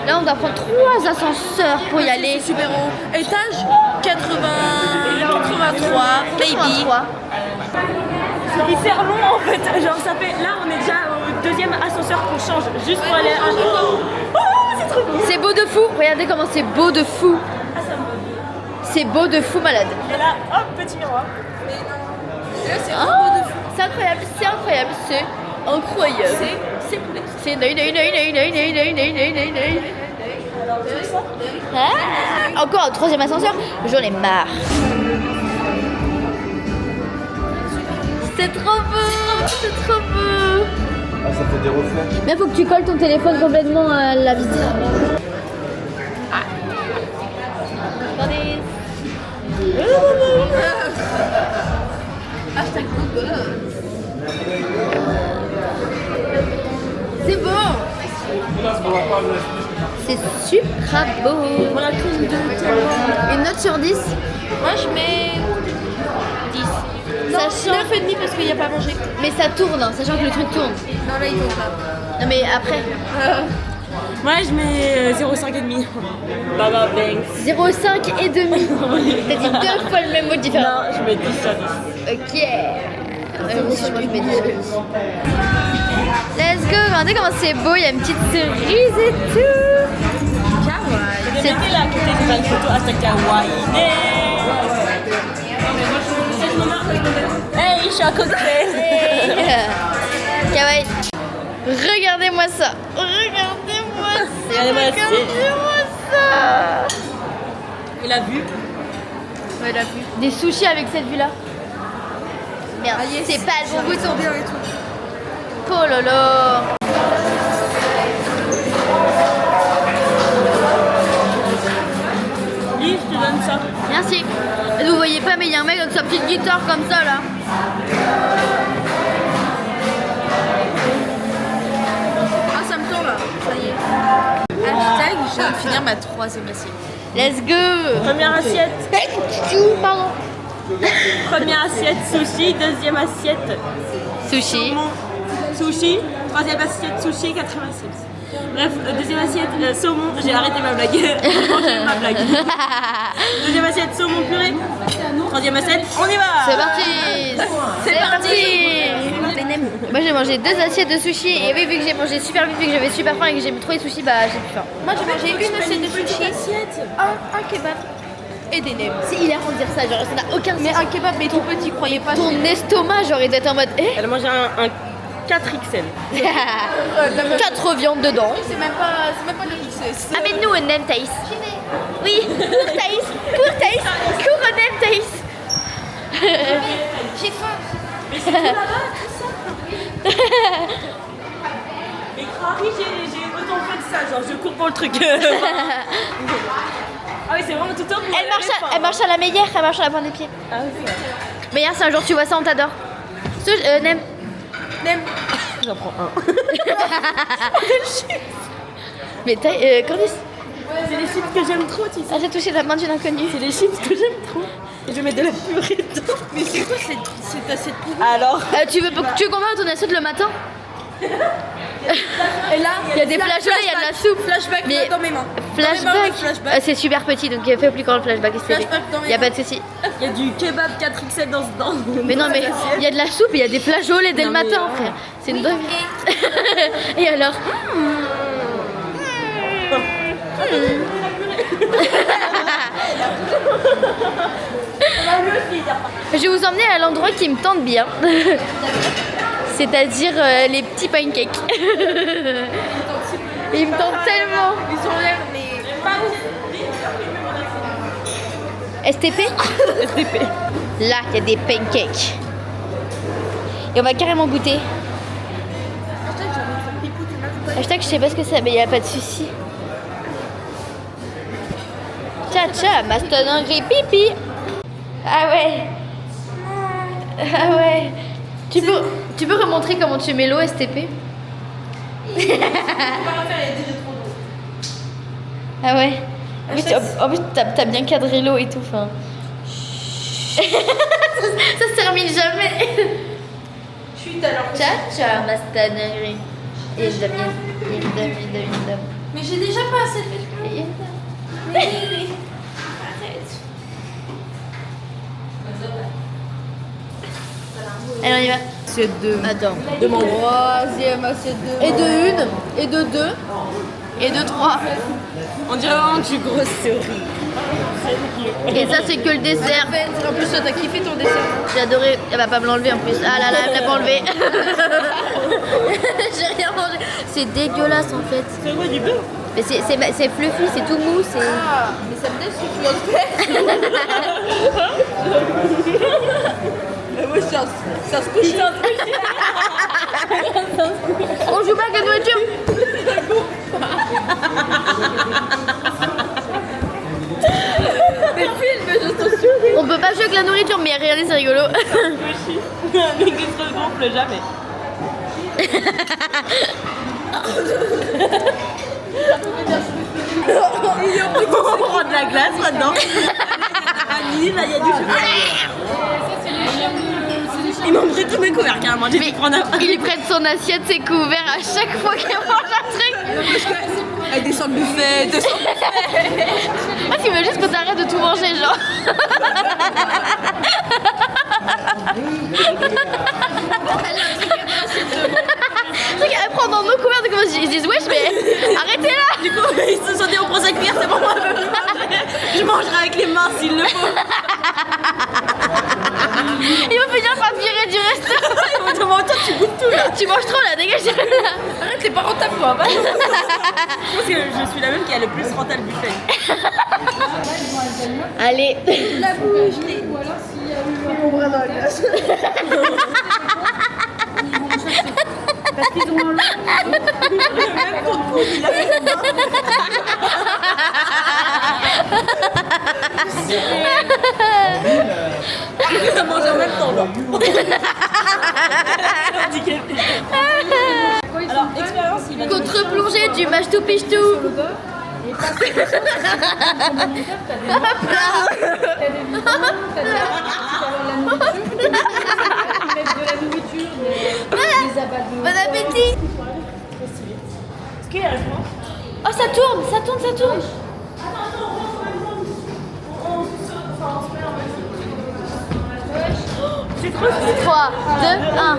Là, on doit prendre 3 ascenseurs pour y aller. Super haut. Étage 83, maybe. 83. C'est hyper long en fait. Genre ça fait. Là on est déjà au deuxième ascenseur qu'on change juste pour aller. Oh c'est trop beau. C'est beau de fou. Regardez comment c'est beau de fou. C'est beau de fou malade. Et là hop petit miroir. C'est incroyable, c'est incroyable, c'est incroyable. C'est encore un 3e ascenseur, j'en ai marre. C'est trop beau, c'est trop beau. Ah, ça fait des reflets. Mais faut que tu colles ton téléphone complètement à la vitre. Attendez. C'est beau. C'est super beau. Voilà tout de Une note sur 10. Moi je mets 10. Sachant... 9,5 parce qu'il n'y a pas à manger. Mais ça tourne, hein, sachant que le truc tourne. Non, là il faut pas. Non mais après. Moi je mets 0,5 et demi. Baba Banks. 0,5 et demi. T'as dit 2 fois le même mot différent. Non, je mets 10 sur 10. Ok. Moi aussi je mets 10 sur 10. Let's go. Regardez comment c'est beau, il y a une petite cerise et tout. C'est là que t'es une photo hashtag kawaii. Hey, je suis à côté. Kawaii. Regardez-moi ça. Regardez-moi ça. Regardez-moi ça. Il a vu. Ouais, il a vu. Des sushis avec cette vue-là. Merde, c'est pas le bon bouton. Oh là là. Lise, je te donne ça. Merci. Vous voyez pas, mais il y a un mec avec sa petite guitare comme ça là. Ah, ça me tourne là. Ça y est. Hashtag, je viens de finir ma 3e assiette. Let's go. Première assiette. Pardon. Première assiette sushi, deuxième assiette Sushi. sushi, troisième assiette sushi 86. Bref, deuxième assiette saumon, j'ai arrêté ma blague. Mangez ma blague. Deuxième assiette saumon purée. Troisième assiette, on y va. C'est parti. C'est parti. Moi j'ai mangé 2 assiettes de sushi et oui, vu que j'ai mangé super vite, vu que j'avais super faim et que j'ai trop de sushis, bah j'ai plus faim. Moi j'ai mangé une assiette de sushi, un kebab et des nems. C'est hilarant de dire ça, genre ça n'a aucun sens. Mais un kebab mais tout petit, croyez pas. Ton estomac genre il doit être en mode Elle a mangé un 4XL. 4 viandes dedans. C'est même pas le XS. Amène-nous un nem Thaïs. Oui, cours Thaïs. Cours Thaïs. Cours un nem Thaïs. J'ai faim. Mais c'est tout là-bas, tout ça. Mais Crary, j'ai autant fait de ça, genre je cours pour le truc. Ah oui, c'est vraiment tout le temps. Elle marche à la meilleure, elle marche à la pointe des pieds. Ah oui, c'est vrai. Meilleure, c'est un jour tu vois ça, on t'adore. Nem. Nem. J'en prends un. Mais Candice. C'est les chips que j'aime trop, tu sais. Ah, j'ai touché la main d'une inconnue. C'est les chips que j'aime trop. Et je vais mettre de la purée dedans. Mais c'est quoi cette assiette pourrie? Alors, Tu veux combien à ton assiette le matin? Et là, Il y a des flageolets, il y a de la soupe. Flashback Mais- là, dans mes mains. Dans mes mains, Flashback, le flashback. C'est super petit donc fais plus grand le flashback. Flashback dans mes Il y a mains. pas de souci. il y a du kebab 4XL dans Mais non mais il y a de la soupe, il y a des flageolets dès le Non, mais matin frère. C'est une dingue. Et alors? Je vais vous emmener à l'endroit qui me tente bien. C'est-à-dire les petits pancakes. Ils me tentent tellement. Ils ont l'air mais pas ouf. STP? STP. Là, il y a des pancakes. Et on va carrément goûter. Hashtag, je sais pas ce que c'est, mais il n'y a pas de souci. Tcha, mastonnerie pipi. Ah ouais. Ah ouais. Tu peux remontrer comment tu mets l'eau, STP? Ah ouais. En plus, t'as bien cadré l'eau et tout. Fin. Ça se termine jamais. Chut alors. Tcha, mastonnerie. Et je donne. Mais j'ai déjà pas assez de Allez, on y va. Assiette 2. Attends. De mangue. troisième assiette de. Et de 1, et de 2, et de 3. On dirait vraiment du grosserie. Et ça, c'est que le dessert. En plus, toi, t'as kiffé ton dessert. J'ai adoré. Elle va pas me l'enlever en plus. Ah là là, elle me l'a pas enlevé. J'ai rien mangé. C'est dégueulasse en fait. C'est quoi du beurre? Mais c'est fluffy, c'est tout mou. C'est... Ah, mais ça me déçoit que tu l'as fait. Mais moi, ça se couche. On joue pas avec la nourriture. On peut pas jouer avec la nourriture, mais regardez, c'est rigolo. Mais qui se gonfle jamais. On prend de la glace là-dedans. Annie, là, il y a du chocolat. Ils m'ont pris tous mes couverts carrément. J'ai dû prendre un. Il prête son assiette, ses couverts à chaque fois qu'il mange un truc. Elle descend le buffet, descend le buffet. Moi, il veut juste que t'arrêtes de tout manger, genre. Elle prend dans nos couverts, de commence, ils disent wesh, mais arrêtez là. Du coup, ils se sont dit on prend sa cuillère, c'est bon, moi je peux plus manger. Je mangerai avec les mains s'il le faut. Il va finir par te virer du resto. Ils vont dire, mais toi tu goûtes tout là. Tu manges trop là, dégage. Arrête, c'est pas rentable toi. Je pense que je suis la même qui a le plus rentable buffet. Allez. La bouche. Ou alors s'il y a eu mon bras dans la glace. Parce qu'ils ont un long. Même ton coude, il a fait son bain. Il a mangé en même temps. Genre. Alors, expérience, il va Contre-plongée du machtou pichtou. Bon appétit. Est-ce qu'il y a le point? Oh, ça tourne. C'est trop stylé. 3, 2, 1.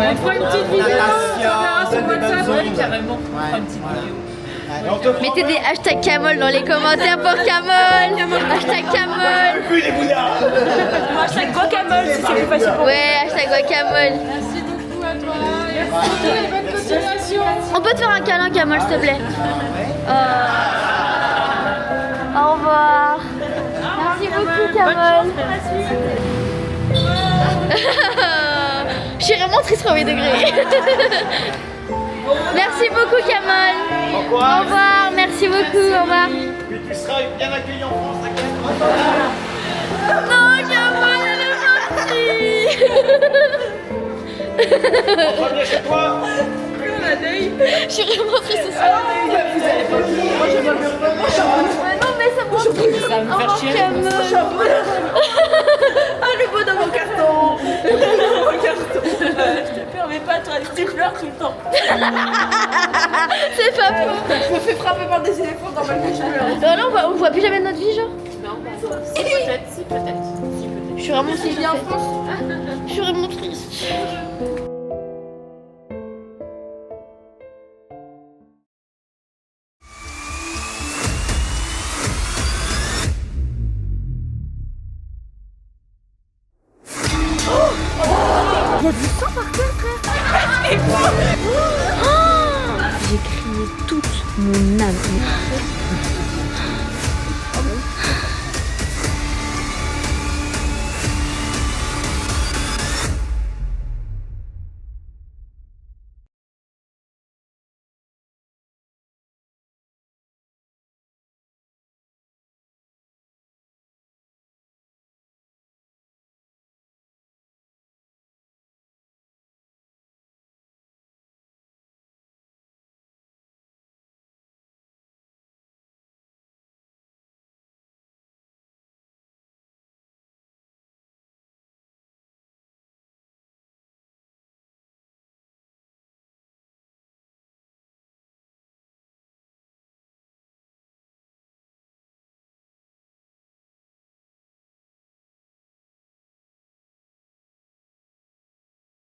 On fera une petite vidéo, on verra sur WhatsApp. Ouais, carrément. On fera une petite vidéo. Mettez des hashtags Camol dans les commentaires pour Camol. Hashtag Camol. Hashtag guacamole si c'est plus facile pour Ouais, hashtag Guacamole. Merci beaucoup à toi. Merci et bonne continuation. On peut te faire un câlin, Camol, s'il te plaît? Au revoir. Merci beaucoup, Camol. Je suis vraiment triste au premier degré. Merci beaucoup, Camol. Au revoir, merci beaucoup, au revoir. Tu seras bien accueilli en France, t'inquiète. Non, Camol, elle est partie. Rentre bien chez toi. Je suis vraiment triste ce soir. Non, mais ça me triste. Ça va me faire chier. Ah, le beau dans mon carton. Je te permets pas, toi, tu pleures tout le temps. C'est pas faux. Je me fais frapper par des éléphants dans ma couche. Non, on voit plus jamais de notre vie, genre. Si, peut-être. Je suis vraiment triste. Je suis vraiment triste. Il y a du sang par terre, frère. J'ai crié toute mon âme.